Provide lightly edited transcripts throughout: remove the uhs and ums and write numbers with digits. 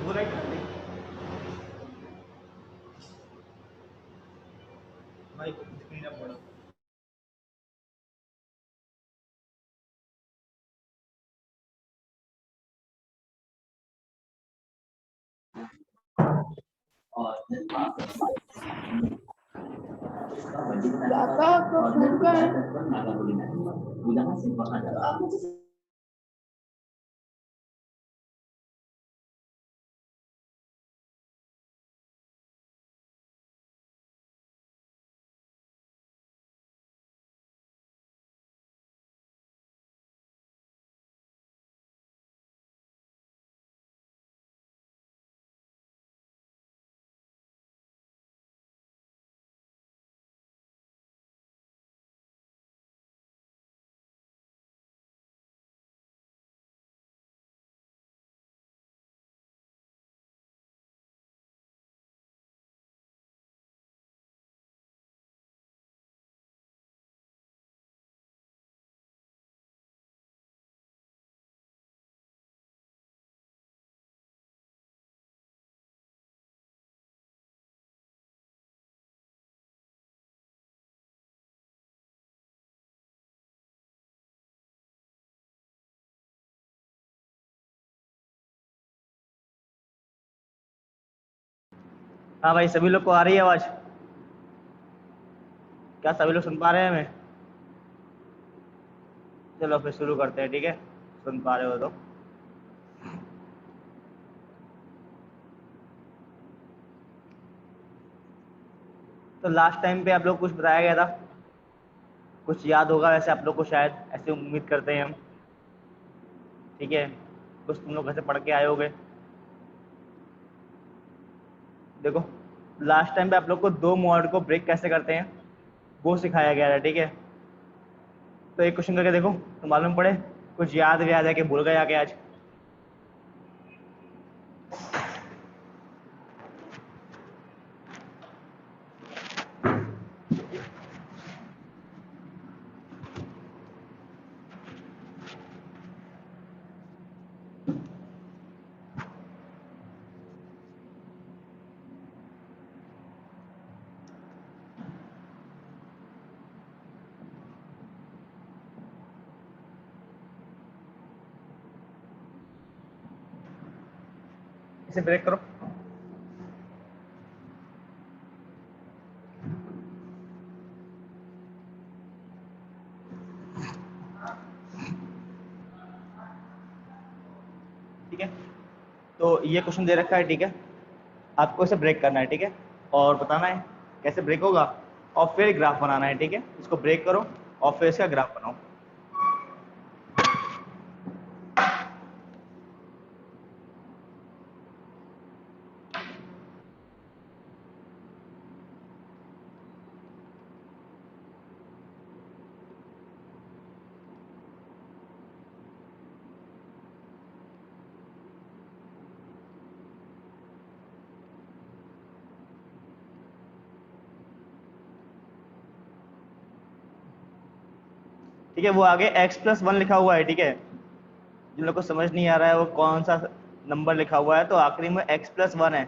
बुराई कर दी भाई को स्क्रीन अप पड़ो। Kakak ke bukan. हाँ भाई, सभी लोग को आ रही है आवाज? क्या सभी लोग सुन पा रहे हैं हमें? चलो फिर शुरू करते हैं, ठीक है? सुन पा रहे हो तो लास्ट टाइम पे आप लोग कुछ बताया गया था, कुछ याद होगा वैसे आप लोग को, शायद ऐसे उम्मीद करते हैं हम, ठीक है? कुछ तुम लोग कैसे पढ़ के आए होगे। देखो, लास्ट टाइम पे आप लोग को दो मॉड को ब्रेक कैसे करते हैं वो सिखाया गया था, ठीक है? तो एक क्वेश्चन करके देखो तो मालूम पड़े, कुछ याद है कि भूल गए आके आज। इसे ब्रेक करो। ठीक है, तो ये क्वेश्चन दे रखा है, ठीक है? आपको इसे ब्रेक करना है, ठीक है? और बताना है कैसे ब्रेक होगा, और फिर ग्राफ बनाना है, ठीक है? इसको ब्रेक करो और फिर इसका ग्राफ बनाओ। ठीक है, वो आगे x+1 लिखा हुआ है, ठीक है? जिन लोग को समझ नहीं आ रहा है वो कौन सा नंबर लिखा हुआ है, तो आखिरी में x+1 है।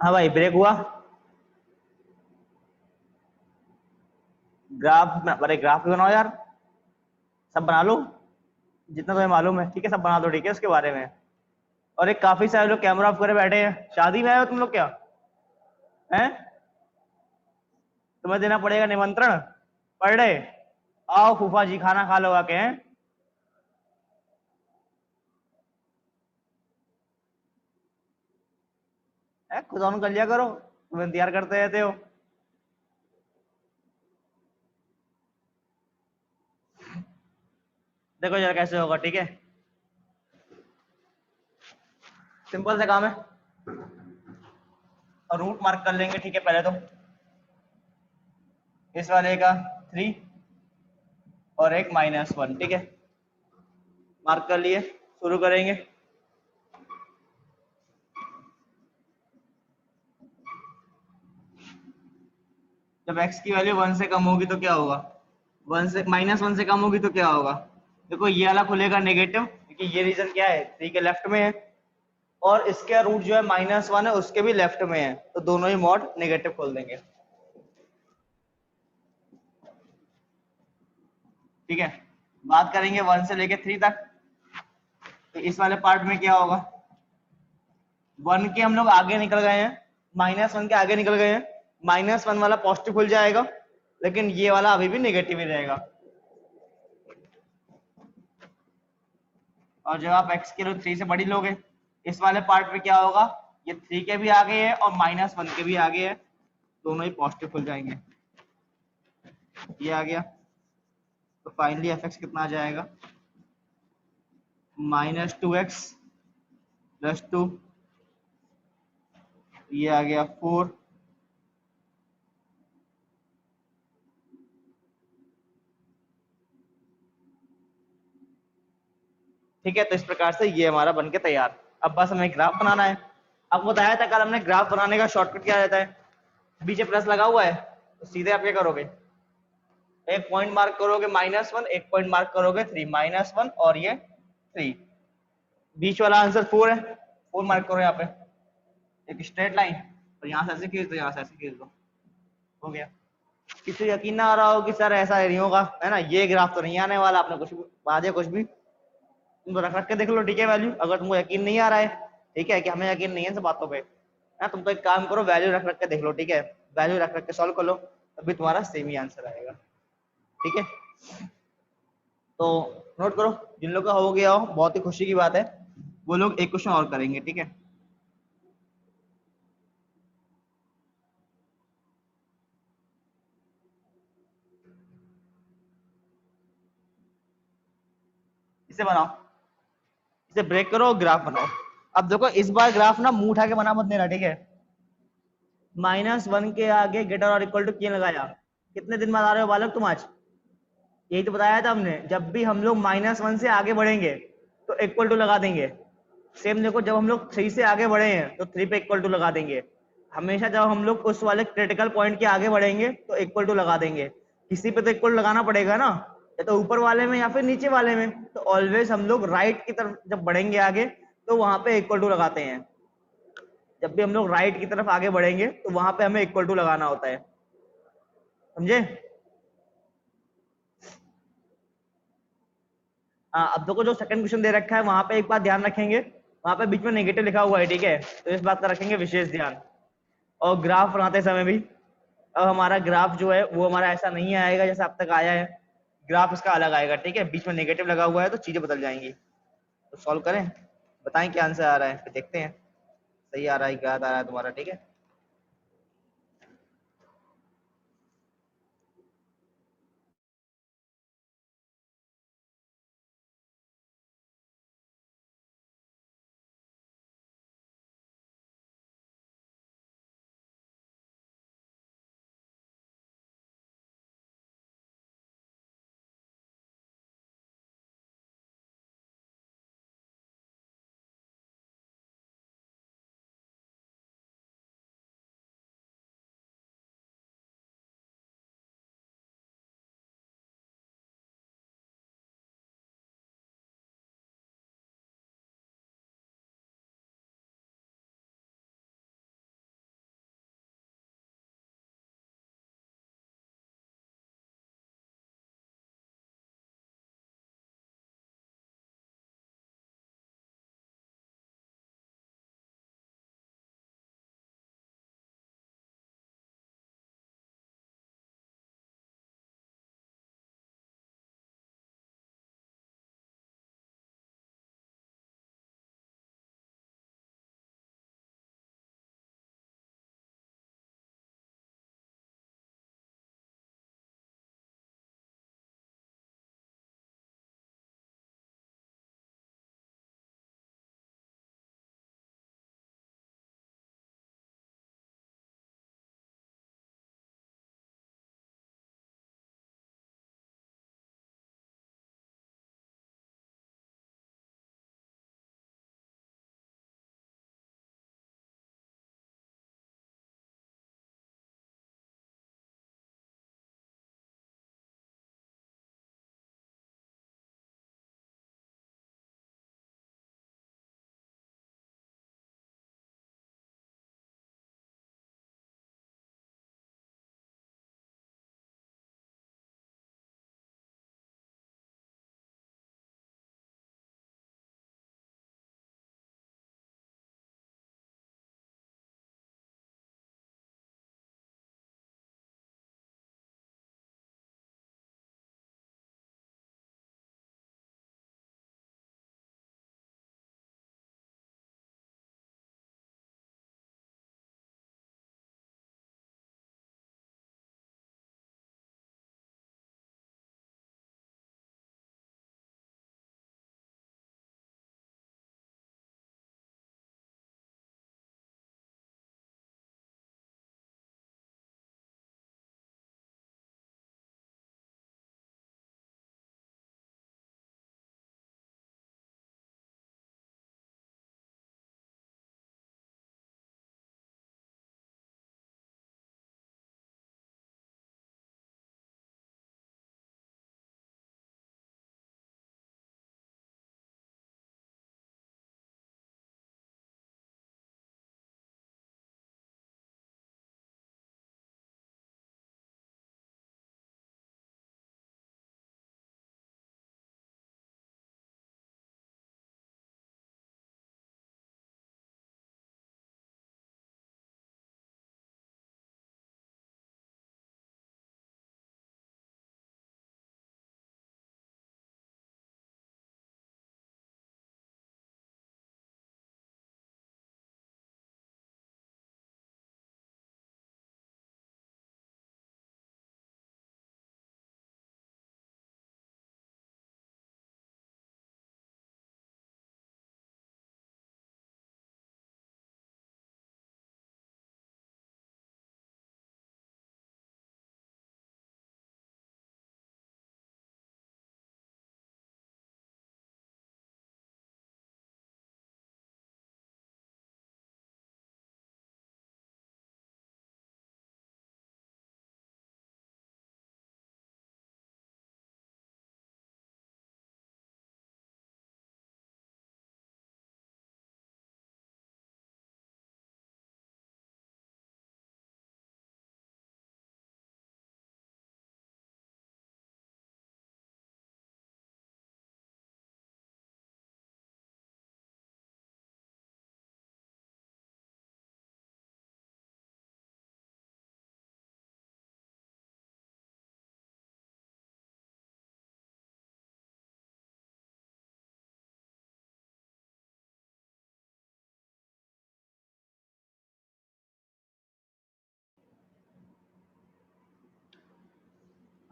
हाँ भाई, ब्रेक हुआ। ग्राफ, अरे ग्राफ भी बनाओ यार, सब बना लो जितना तुम्हें मालूम है, ठीक है, सब बना दो, ठीक है, उसके बारे में। और एक काफी सारे लोग कैमरा ऑफ करे बैठे हैं, शादी में आए हो तुम लोग क्या? हैं? तुम्हें देना पड़ेगा निमंत्रण पर डे। आओ फूफा जी, खाना खा लो आके, हैं? खुद ऑन कर लिया करो, तुम इंतजार करते रहते हो। देखो जरा कैसे होगा, ठीक है, सिंपल से काम है। और रूट मार्क कर लेंगे, ठीक है, पहले तो इस वाले का 3 और एक -1, ठीक है, मार्क कर लिए, शुरू करेंगे। जब x की वैल्यू 1 से कम होगी तो क्या होगा? 1 से -1 से कम होगी तो क्या होगा? देखो ये वाला खुलेगा नेगेटिव, क्योंकि ये रीजन क्या है, 3 के लेफ्ट में है, और इसका रूट जो है -1 है उसके भी लेफ्ट में है, तो दोनों ही मॉड नेगेटिव खोल देंगे, ठीक है। बात करेंगे 1 से लेके 3 तक, तो इस वाले पार्ट में क्या होगा? 1 के हम लोग आगे निकल गए हैं, -1 के आगे निकल गए हैं, -1 वाला पॉजिटिव खुल जाएगा, लेकिन ये वाला अभी भी नेगेटिव ही रहेगा। और जब आप x की वैल्यू 3 से बड़ी लोगे, इस वाले पार्ट में क्या होगा? ये 3 के भी आगे है और -1 के भी आगे है, दोनों ही पॉजिटिव खुल जाएंगे। ये आ गया, तो फाइनली fx कितना आ जाएगा? -2x + 2, ये आ गया 4, ठीक है। तो इस प्रकार से ये हमारा बन के तैयार। अब बस हमें ग्राफ बनाना है। आपको बताया था कल हमने, ग्राफ बनाने का शॉर्टकट क्या रहता है? बीच में प्लस लगा हुआ है, तो सीधे आप क्या करोगे, एक पॉइंट मार्क करोगे -1, एक पॉइंट मार्क करोगे 3, -1 और ये 3, बीच वाला आंसर 4 है, 4 मार्क करो यहाँ पे, एक स्ट्रेट लाइन, और यहाँ से ऐसे खींच दो, यहाँ से ऐसे खींच दो, हो गया। किसी को यकीन ना आ रहा हो कि सर ऐसा नहीं होगा, है ना, ये ग्राफ तो नहीं आने वाला, आपने कुछ भी बाजे, कुछ भी तुम तो रख रख के देख लो, ठीक है, वैल्यू, अगर तुमको यकीन नहीं आ रहा है, ठीक है, कि हमें यकीन नहीं है इन सब बातों पे, है, तुम तो एक काम करो, वैल्यू रख रख के देख लो, ठीक है, वैल्यू रख रख के सॉल्व कर लो, तभी तुम्हारा सेम ही आंसर आएगा, ठीक है। तो नोट करो, जिन लोगों का हो गया हो, बहुत ही खुशी की बात है, वो लोग एक क्वेश्चन और करेंगे, ठीक है। इसे बनाओ, इसे ब्रेक करो, ग्राफ बनाओ। अब देखो इस बार ग्राफ ना मुंह उठा के बना मत देना, ठीक है। -1 के आगे ग्रेटर और इक्वल टू किए लगाया, कितने दिन बाद आ रहे हो बालक तुम आज? यही तो बताया था हमने, जब भी हम लोग -1 से आगे बढ़ेंगे तो इक्वल टू लगा देंगे। सेम देखो, जब हम लोग 3 से आगे बढ़े हैं तो 3 पे इक्वल टू लगा देंगे। हमेशा जब हम लोग उस वाले क्रिटिकल पॉइंट के आगे बढ़ेंगे तो इक्वल टू लगा देंगे। किसी पे तो इक्वल लगाना पड़ेगा ना, या तो ऊपर वाले में या फिर नीचे वाले में, तो ऑलवेज हम लोग राइट की तरफ जब बढ़ेंगे आगे तो वहां पे इक्वल टू लगाते हैं। जब भी हम लोग राइट की तरफ आगे बढ़ेंगे तो वहां पे हमें इक्वल टू लगाना होता है, समझे? हाँ, अब देखो जो सेकंड क्वेश्चन दे रखा है वहां पे एक बात ध्यान रखेंगे, वहां पे बीच में नेगेटिव लिखा हुआ है, ठीक है, तो इस बात का रखेंगे विशेष ध्यान। और ग्राफ बनाते समय भी, अब हमारा ग्राफ जो है वो हमारा ऐसा नहीं आएगा जैसा अब तक आया है, ग्राफ इसका अलग आएगा, ठीक है, बीच में नेगेटिव लगा हुआ है तो चीजें बदल जाएंगी। तो सॉल्व करें, बताएं क्या आंसर आ रहा है, फिर देखते हैं सही आ रहा है, गलत आ रहा है तुम्हारा, ठीक है।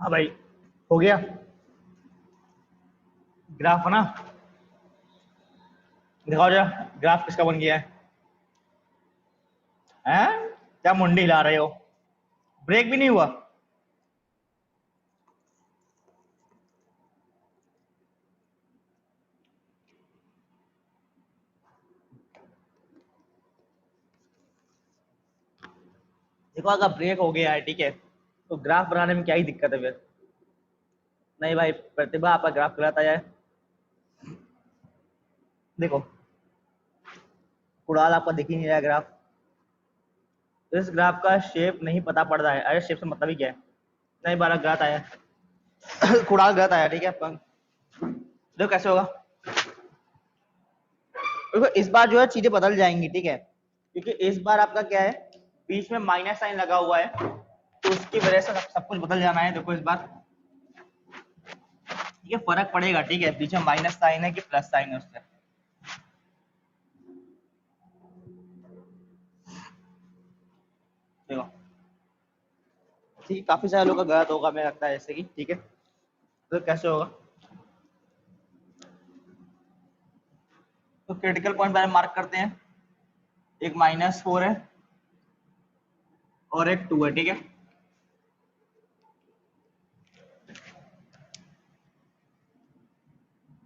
हाँ भाई, हो गया ग्राफ ना। दिखाओ जरा ग्राफ किसका बन गया है। हैं? क्या मुंडी हिला रहे हो? ब्रेक भी नहीं हुआ? देखो अगर ब्रेक हो गया है, ठीक है, तो ग्राफ बनाने में क्या ही दिक्कत है फिर? नहीं भाई प्रतिभा, आपका ग्राफ गलत आया है। देखो कुणाल, आपका दिख ही नहीं रहा है ग्राफ। इस ग्राफ का शेप नहीं पता पड़ रहा है। अरे शेप से मतलब ही क्या है? नहीं, 12 गलत आया है। कुणाल गलत आया, ठीक है आपका। देखो कैसे होगा। देखो इस बार जो है चीजें बदल जाएंगी, ठीक है, क्योंकि इस बार आपका क्या है, बीच में माइनस साइन लगा हुआ है, तो उसकी वजह से सब कुछ बदल जाना है। देखो इस बार ये फर्क पड़ेगा, ठीक है, बीच में माइनस साइन है कि प्लस साइन है उससे। देखो ठीक है, काफी सारे लोगों का गलत होगा मुझे लगता है जैसे कि, ठीक है। तो कैसे होगा? तो क्रिटिकल पॉइंट पहले मार्क करते हैं। एक -4 है और एक 2 है, ठीक है।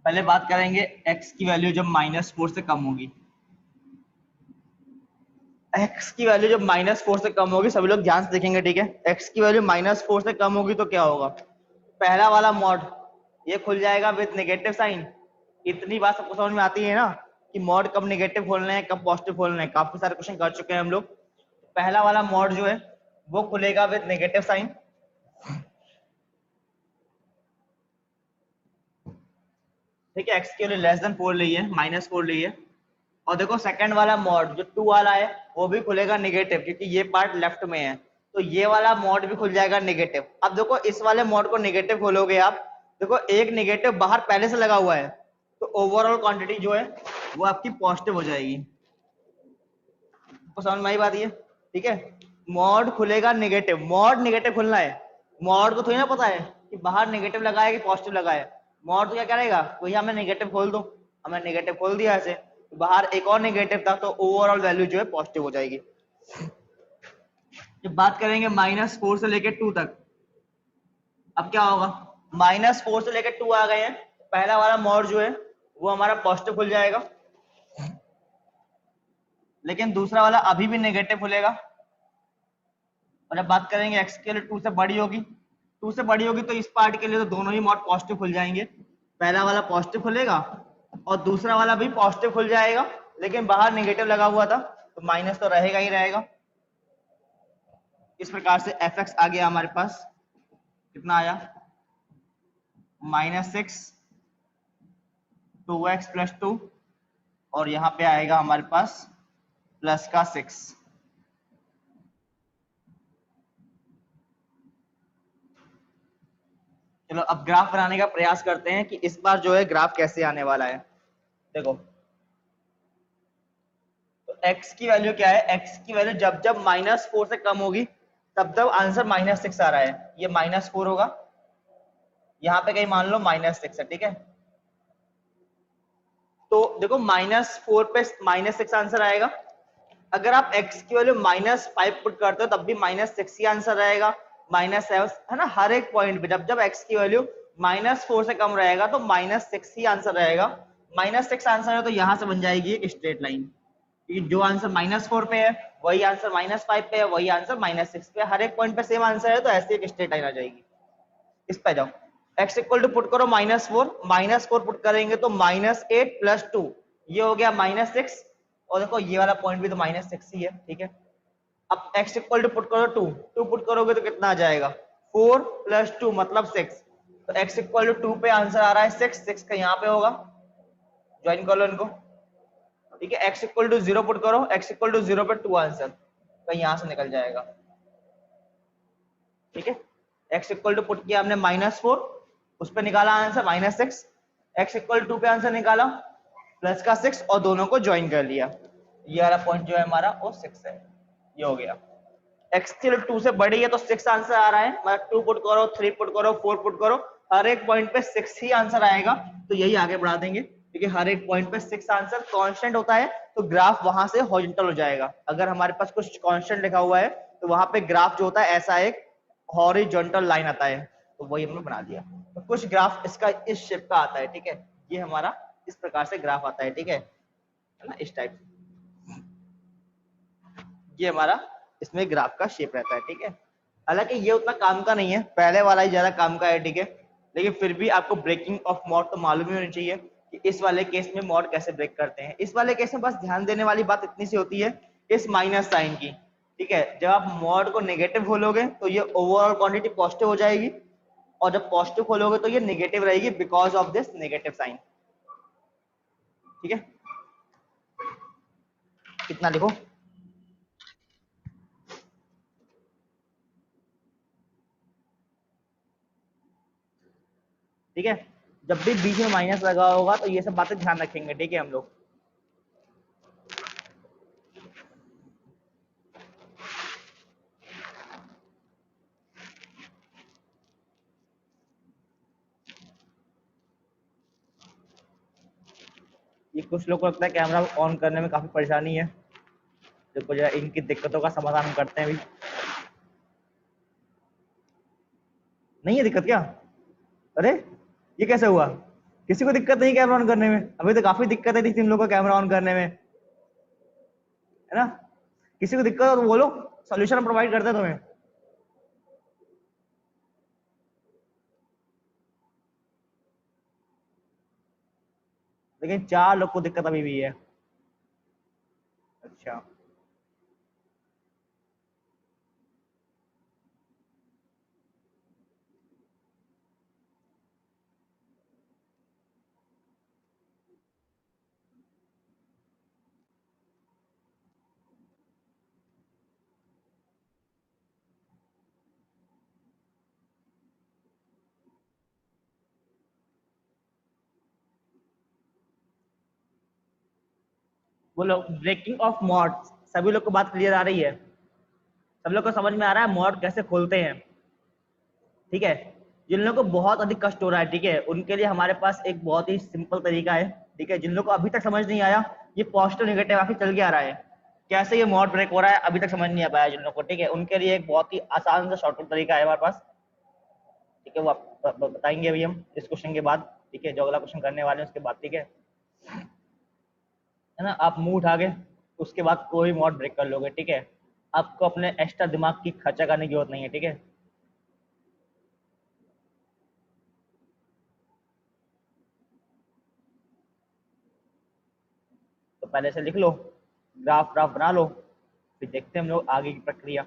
पहले बात करेंगे x की वैल्यू जब -4 से कम होगी। x की वैल्यू जब -4 से कम होगी, सभी लोग ध्यान से देखेंगे, ठीक है। x की वैल्यू -4 से कम होगी तो क्या होगा? पहला वाला मॉड ये खुल जाएगा विद नेगेटिव साइन। इतनी बात सबको समझ में आती है ना कि मॉड कब नेगेटिव खोलना है, कब पॉजिटिव खोलना है। काफी सारे क्वेश्चन कर चुके हैं हम लोग। पहला वाला मॉड जो है वो खुलेगा विद नेगेटिव साइन, ठीक है। x की वैल्यू लेस देन 4 ली है, -4 ली है। और देखो सेकंड वाला मॉड जो 2 वाला है वो भी खुलेगा नेगेटिव, क्योंकि ये पार्ट लेफ्ट में है, तो ये वाला मॉड भी खुल जाएगा नेगेटिव। अब देखो इस वाले मॉड को नेगेटिव खोलोगे आप, देखो एक नेगेटिव बाहर पहले से लगा हुआ है, तो ओवरऑल क्वांटिटी जो है वो आपकी पॉजिटिव हो जाएगी। तो समझ में आई बात ये, ठीक है। मॉड खुलेगा नेगेटिव, मॉड नेगेटिव खुलना है। मॉड को थोड़ी ना पता है कि बाहर नेगेटिव लगा है कि पॉजिटिव लगा है। मॉड तो क्या करेगा, वही हमें नेगेटिव खोल दो, हमें नेगेटिव खोल दिया ऐसे, बाहर एक और नेगेटिव था, तो ओवरऑल वैल्यू जो है पॉजिटिव हो जाएगी। जब बात करेंगे -4 से लेकर 2 तक, अब क्या होगा? -4 से लेकर 2 आ गए हैं, पहला वाला मॉड जो है वो हमारा पॉजिटिव खुल जाएगा, लेकिन दूसरा वाला अभी भी नेगेटिव खुलेगा। और जब बात करेंगे x के लिए 2 से बड़ी होगी, 2 से बड़ी होगी, तो इस पार्ट के लिए तो दोनों ही मॉड पॉजिटिव खुल जाएंगे। पहला वाला पॉजिटिव खुलेगा और दूसरा वाला भी पॉजिटिव खुल जाएगा, लेकिन बाहर नेगेटिव लगा हुआ था, तो माइनस तो रहेगा ही रहेगा। इस प्रकार से fx आ गया हमारे पास, कितना आया? -6 2x + 2, और यहाँ पे आएगा हमारे पास प्लस का 6। चलो अब ग्राफ बनाने का प्रयास करते हैं कि इस बार जो है ग्राफ कैसे आने वाला है। देखो तो x की वैल्यू क्या है, x की वैल्यू जब जब -4 से कम होगी तब तब आंसर -6 आ रहा है। ये -4 होगा, यहाँ पे कहीं मान लो -6 है, ठीक है। तो देखो -4 पे -6 आंसर आएगा। अगर आप x की वैल्यू -5 पुट करते हो तब भी -6 ही आंसर आएगा, -7 है ना। हर एक पॉइंट पे जब जब x की वैल्यू -4 से कम रहेगा तो -6 ही आंसर रहेगा। -6 आंसर है तो यहाँ से बन जाएगी एक स्ट्रेट लाइन, क्योंकि जो आंसर -4 पे है वही आंसर -5 पे है, वही आंसर -6 पे। हर एक पॉइंट पे सेम आंसर है, तो ऐसे एक स्ट्रेट लाइन आ जाएगी। इस पे जाओ, x इक्वल टू पुट करो -4 पुट करेंगे तो -8 + 2, ये हो गया -6। और देखो ये वाला पॉइंट भी तो -6 ही है, ठीक है। अब x इक्वल टू पुट करो 2 पुट करोगे तो कितना आ जाएगा? 4 + 2 मतलब 6। तो x इक्वल टू 2 पे आंसर आ रहा है 6 का यहाँ पे होगा, ज्वाइन कर लो इनको, ठीक है। x इक्वल टू 0 पुट करो, x इक्वल टू 0 पे 2 आंसर कहीं यहाँ से निकल जाएगा, ठीक है। x इक्वल टू पुट किया हमने -4, उस पे निकाला आंसर -6, x इक्वल टू पे आंसर निकाला प्लस का 6 और दोनों को ज्वाइन कर लिया। ये वाला पॉइंट जो है हमारा वो 6 है, ये हो गया। x3 2 से बड़ी है तो 6 आंसर आ रहा है, मतलब 2 पुट करो, 3 पुट करो, 4 पुट करो, हर एक पॉइंट पे 6 ही आंसर आएगा, तो यही आगे बढ़ा देंगे क्योंकि हर एक पॉइंट पे 6 आंसर कांस्टेंट होता है, तो ग्राफ वहां से हॉरिजॉन्टल हो जाएगा। अगर हमारे पास कुछ कांस्टेंट लिखा हुआ है तो वहां पे ग्राफ जो होता है ऐसा एक हॉरिजॉन्टल लाइन आता है, तो वही हमने बना दिया। तो कुछ ग्राफ इसका इस शेप का आता है, ठीक है, ये हमारा इस प्रकार से ग्राफ आता है, ठीक है ना, इस टाइप से ये हमारा इसमें ग्राफ का शेप रहता है, ठीक है। हालांकि ये उतना काम का नहीं है, पहले वाला ही ज्यादा काम का है, ठीक है, लेकिन फिर भी आपको ब्रेकिंग ऑफ मॉड तो मालूम ही होनी चाहिए कि इस वाले केस में मॉड कैसे ब्रेक करते हैं। इस वाले केस में बस ध्यान देने वाली बात इतनी सी होती है इस माइनस साइन की, ठीक है। जब आप मॉड को नेगेटिव खोलोगे तो ये ओवरऑल क्वांटिटी पॉजिटिव हो जाएगी, और जब पॉजिटिव खोलोगे तो ये नेगेटिव रहेगी because of this negative sign, ठीक है। कितना लिखो, ठीक है। जब भी बीच में माइनस लगा होगा तो ये सब बातें ध्यान रखेंगे, ठीक है हम लोग। ये कुछ लोग को लगता है कैमरा ऑन करने में काफी परेशानी है, देखो जरा इनकी दिक्कतों का समाधान हम करते हैं। भी नहीं है दिक्कत क्या? अरे ये कैसे हुआ? किसी को दिक्कत नहीं कैमरा ऑन करने में? अभी तो काफी दिक्कत है तीन लोगों को कैमरा ऑन करने में, है ना। किसी को दिक्कत हो तो बोलो, सॉल्यूशन प्रोवाइड करते हैं तुम्हें। लेकिन 4 लोग को दिक्कत अभी भी है। अच्छा, बोलो ब्रेकिंग ऑफ मॉड, सभी लोग को बात क्लियर आ रही है? सब लोग को समझ में आ रहा है मॉड कैसे खोलते हैं? ठीक है। जिन लोगों को बहुत अधिक कष्ट हो रहा है, ठीक है, उनके लिए हमारे पास एक बहुत ही सिंपल तरीका है, ठीक है। जिन लोगों को अभी तक समझ नहीं आया ये पॉजिटिव नेगेटिव आके चल के आ रहा है, कैसे ये मॉड ब्रेक हो रहा है अभी तक समझ नहीं आ पाया जिन लोगों को, ठीक है, उनके लिए एक बहुत ही आसान सा शॉर्टकट तरीका है हमारे पास, ठीक है। वो आप बताएंगे अभी हम इस क्वेश्चन के बाद, ठीक है, जो अगला क्वेश्चन करने वाले हैं उसके बाद, ठीक है ना। आप मुंह उठा के उसके बाद कोई मॉड ब्रेक कर लोगे, ठीक है। आपको अपने एक्स्ट्रा दिमाग की खर्चा करने की जरूरत नहीं है, ठीक है। तो पहले से लिख लो, ग्राफ ग्राफ बना लो, फिर देखते हैं हम लोग आगे की प्रक्रिया।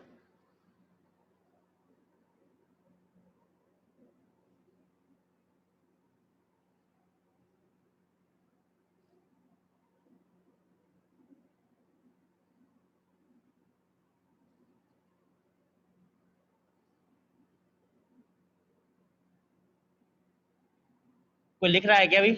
कोई लिख रहा है क्या अभी?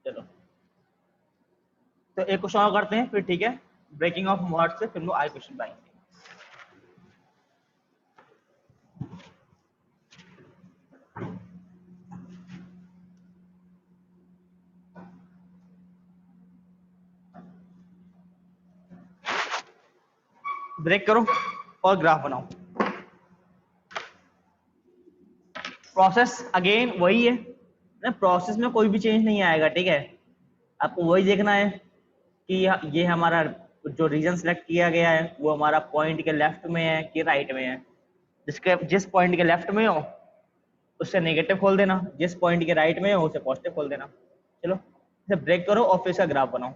चलो तो एक क्वेश्चन और करते हैं फिर, ठीक है, ब्रेकिंग ऑफ मॉड से फिर हम लोग आगे क्वेश्चन पाएंगे। ब्रेक करो और ग्राफ बनाओ। प्रोसेस अगेन वही है ना, प्रोसेस में कोई भी चेंज नहीं आएगा, ठीक है। आपको वही देखना है कि ये हमारा जो रीजन सेलेक्ट किया गया है वो हमारा पॉइंट के लेफ्ट में है कि राइट में है। जिस पॉइंट के लेफ्ट में हो उससे नेगेटिव खोल देना, जिस पॉइंट के राइट में हो उसे पॉजिटिव खोल देना। चलो इसे ब्रेक करो और फिर इसका ग्राफ बनाओ।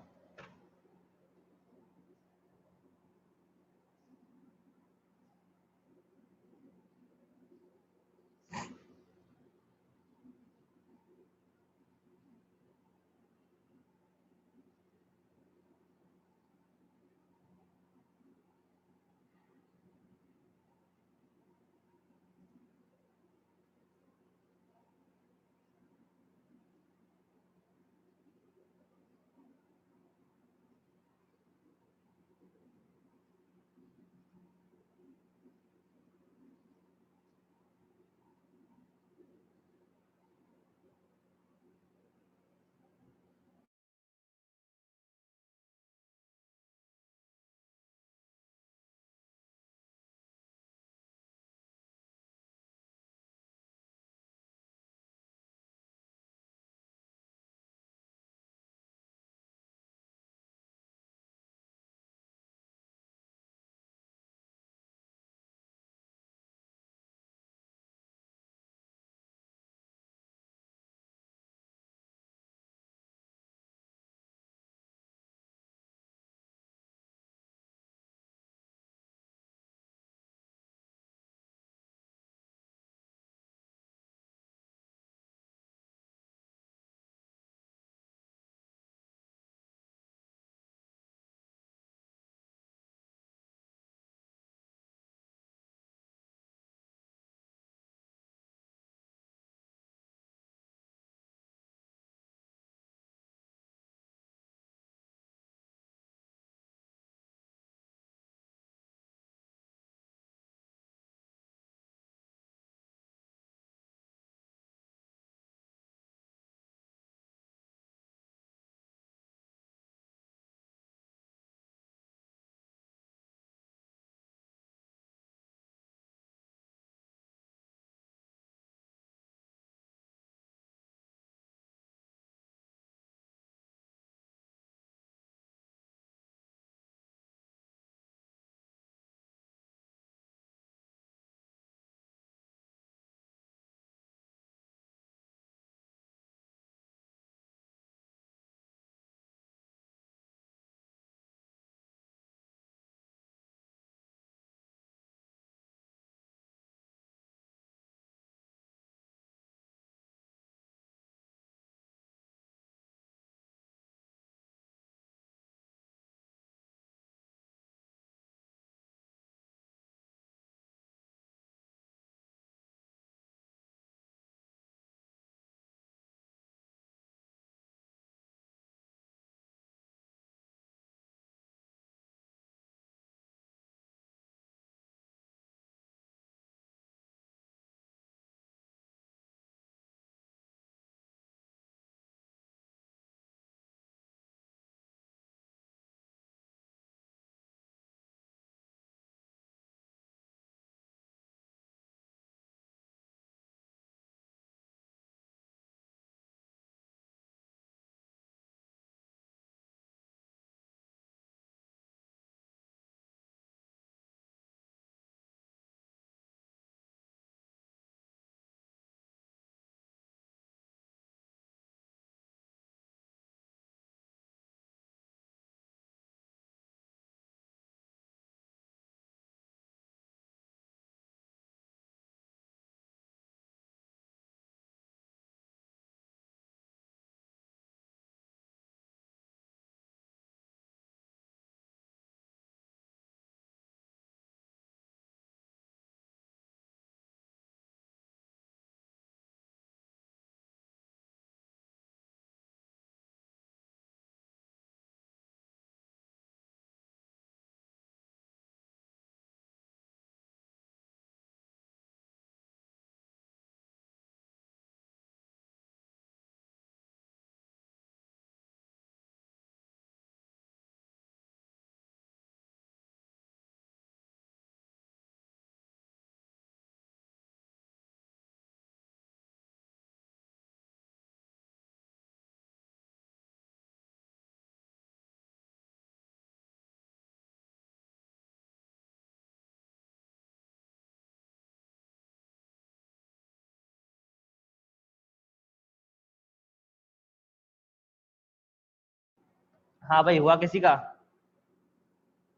हाँ भाई, हुआ किसी का?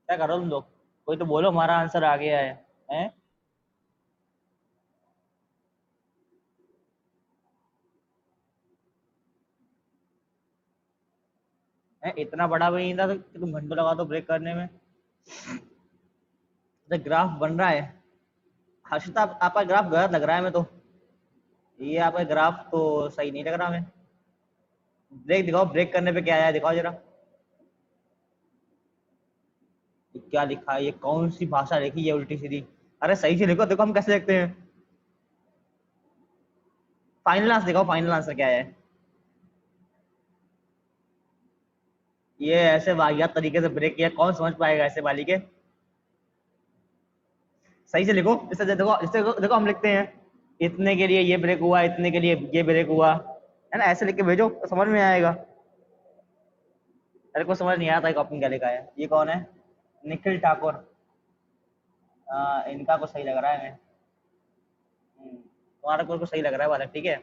क्या करो तुम लोग? कोई तो बोलो, हमारा आंसर आ गया है। हैं? हैं? इतना बड़ा भी नहीं था तो कि तुम घंटों लगा दो ब्रेक करने में। तो ग्राफ बन रहा है। हर्षिता, आपका ग्राफ गलत लग रहा है हमें तो। ये आपका ग्राफ तो सही नहीं लग रहा हमें। ब्रेक दिखाओ, ब्रेक करने पे क्या आया है दिखाओ जरा। ये क्या लिखा है? ये कौन सी भाषा लिखी है उल्टी सीधी? अरे सही से लिखो, देखो हम कैसे लिखते हैं। फाइनल आंसर दिखाओ, फाइनल आंसर क्या है? ये ऐसे वाहियात तरीके से ब्रेक किया, कौन समझ पाएगा ऐसे वाली के? सही से लिखो। जैसे देखो, जैसे देखो देखो, हम लिखते हैं इतने के लिए ये ब्रेक हुआ, इतने के लिए ये ब्रेक हुआ, है ना? ऐसे लिख के भेजो तो समझ में आएगा। अरे को समझ नहीं आता कॉपी क्या लिखा है। ये कौन है? निखिल ठाकुर। इनका कुछ सही लग रहा है हमें। तुम्हारा कुछ सही लग रहा है वाला, ठीक है।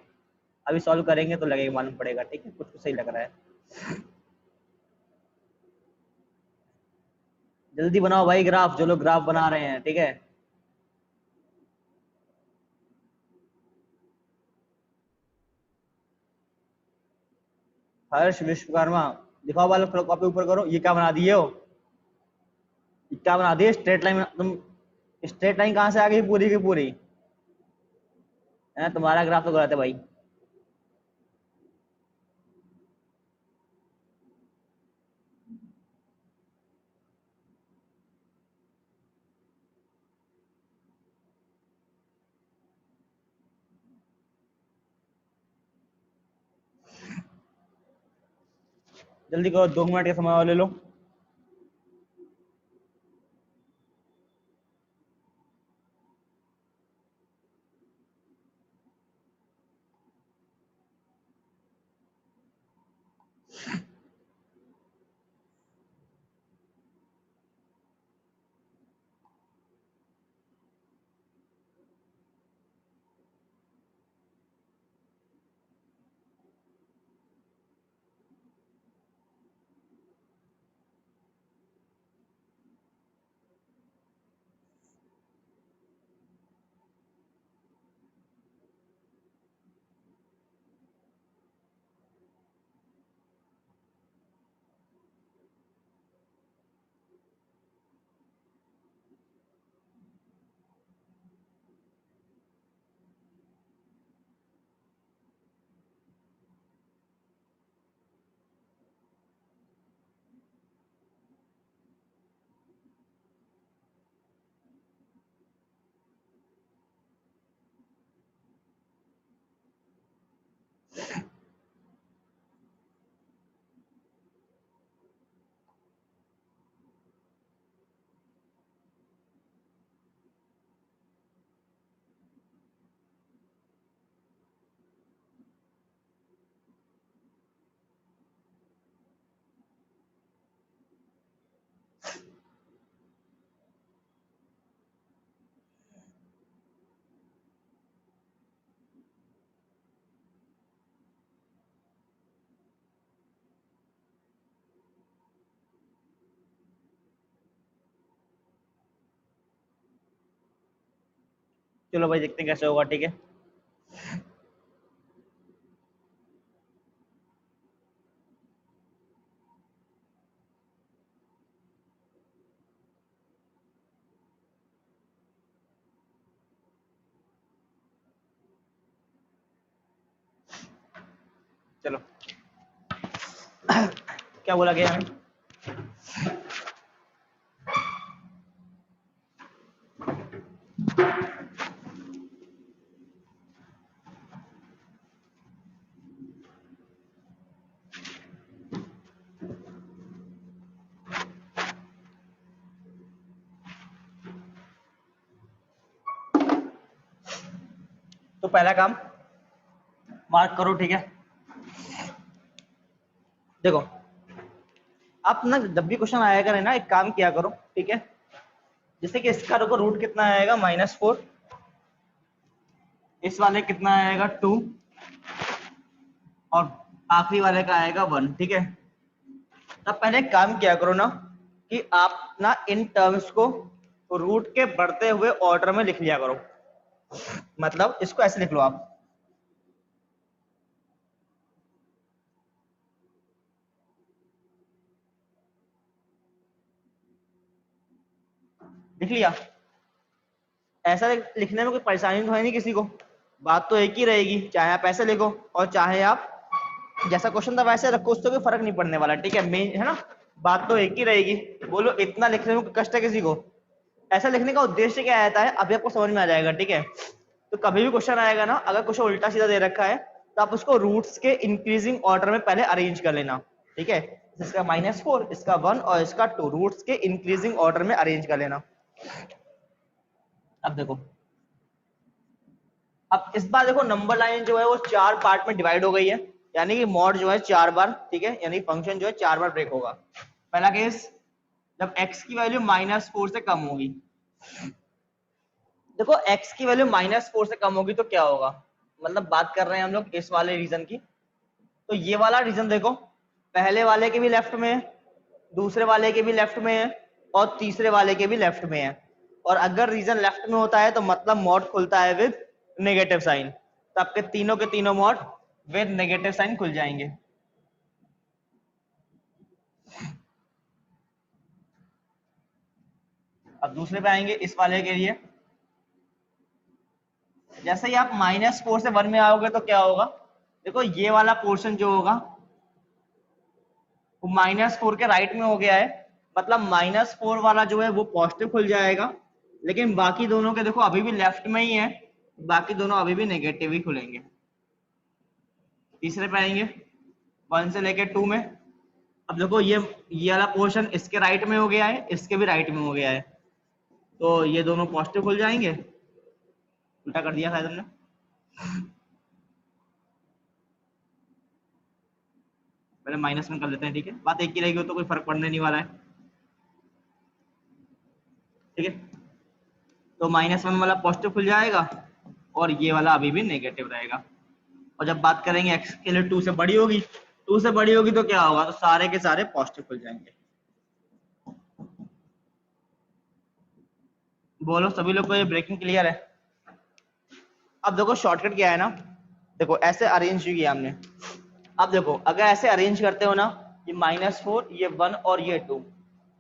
अभी सॉल्व करेंगे तो लगेगा, मालूम पड़ेगा, ठीक है। कुछ कुछ सही लग रहा है। जल्दी बनाओ भाई ग्राफ, जो लोग ग्राफ बना रहे हैं, ठीक है। हर्ष विश्वकर्मा। दिखाओ वालों, कॉपी ऊपर करो। ये क्या बना दिए हो? ये क्या बना दिए? स्ट्रेट लाइन तुम। स्ट्रेट लाइन कहाँ से आ गई पूरी की पूरी? है तुम्हारा ग्राफ तो गलत है भाई। जल्दी करो, 2 मिनट का समय और ले लो। चलो भाई, देखते हैं कैसे होगा, ठीक है। चलो। क्या बोला गया हमें? तो पहला काम मार्क करो, ठीक है। देखो, आप ना जब भी क्वेश्चन आया करे ना, एक काम किया करो, ठीक है। जैसे कि इसका देखो रूट कितना आएगा, -4। इस वाले कितना आएगा, 2। और आखिरी वाले का आएगा 1, ठीक है। अब पहले एक काम किया करो ना कि आप ना इन टर्म्स को रूट के बढ़ते हुए ऑर्डर में लिख लिया करो। मतलब इसको ऐसे लिख लो आप, लिख लिया। ऐसा लिखने में कोई परेशानी तो है नहीं किसी को, बात तो एक ही रहेगी, चाहे आप ऐसे लिखो और चाहे आप जैसा क्वेश्चन था वैसे रखो, उससे कोई फर्क नहीं पड़ने वाला, ठीक है। मेन है ना, बात तो एक ही रहेगी। बोलो इतना लिखने में कष्ट है किसी को? ऐसा लिखने का उद्देश्य क्या आता है अभी आपको समझ में आ जाएगा, ठीक है। तो कभी भी क्वेश्चन आएगा ना, अगर क्वेश्चन उल्टा सीधा दे रखा है तो आप उसको रूट्स के इंक्रीजिंग ऑर्डर में पहले अरेंज कर लेना, ठीक है। इसका -4, इसका 1 और इसका 2 रूट्स के इंक्रीजिंग ऑर्डर में अरेंज कर लेना। अब देखो, अब इस बार देखो नंबर लाइन जो है वो 4 पार्ट में डिवाइड हो गई है, यानी कि मॉड जो है 4 बार, ठीक है, यानी फंक्शन जो है 4 बार ब्रेक होगा। पहला केस, जब x की वैल्यू -4 से कम होगी। देखो x की वैल्यू -4 से कम होगी तो क्या होगा, मतलब बात कर रहे हैं हम लोग इस वाले रीजन की। तो ये वाला रीजन देखो, पहले वाले के भी लेफ्ट में है, दूसरे वाले के भी लेफ्ट में है और तीसरे वाले के भी लेफ्ट में है। और अगर रीजन लेफ्ट में होता है तो मतलब मॉड खुलता है विद नेगेटिव साइन, तो आपके तीनों के तीनों मॉड विद नेगेटिव साइन खुल जाएंगे। अब दूसरे पे आएंगे, इस वाले के लिए जैसे ही आप -4 से 1 में आओगे तो क्या होगा, देखो ये वाला पोर्शन जो होगा वो -4 के राइट में हो गया है, मतलब -4 वाला जो है वो पॉजिटिव खुल जाएगा, लेकिन बाकी दोनों के देखो अभी भी लेफ्ट में ही है, बाकी दोनों अभी भी नेगेटिव ही खुलेंगे। तीसरे पे आएंगे 1 से लेके 2 में। अब देखो ये वाला पोर्शन इसके राइट में हो गया है, इसके भी राइट में हो गया है, तो ये दोनों पॉजिटिव खुल जाएंगे। उल्टा कर दिया शायद हमने, पहले माइनस में कर लेते हैं, ठीक है, बात एक ही रहेगी तो कोई फर्क पड़ने नहीं वाला है, ठीक है। तो -1 वाला पॉजिटिव खुल जाएगा और ये वाला अभी भी नेगेटिव रहेगा। और जब बात करेंगे x के लिए 2 से बड़ी होगी, 2 से बड़ी होगी तो क्या होगा, तो सारे के सारे पॉजिटिव खुल जाएंगे। बोलो सभी लोग को ये ब्रेकिंग क्लियर है? अब देखो शॉर्टकट क्या है ना, देखो ऐसे अरेंज किया हमने। अब देखो अगर ऐसे अरेंज करते हो ना, ये -4, ये 1 और ये 2,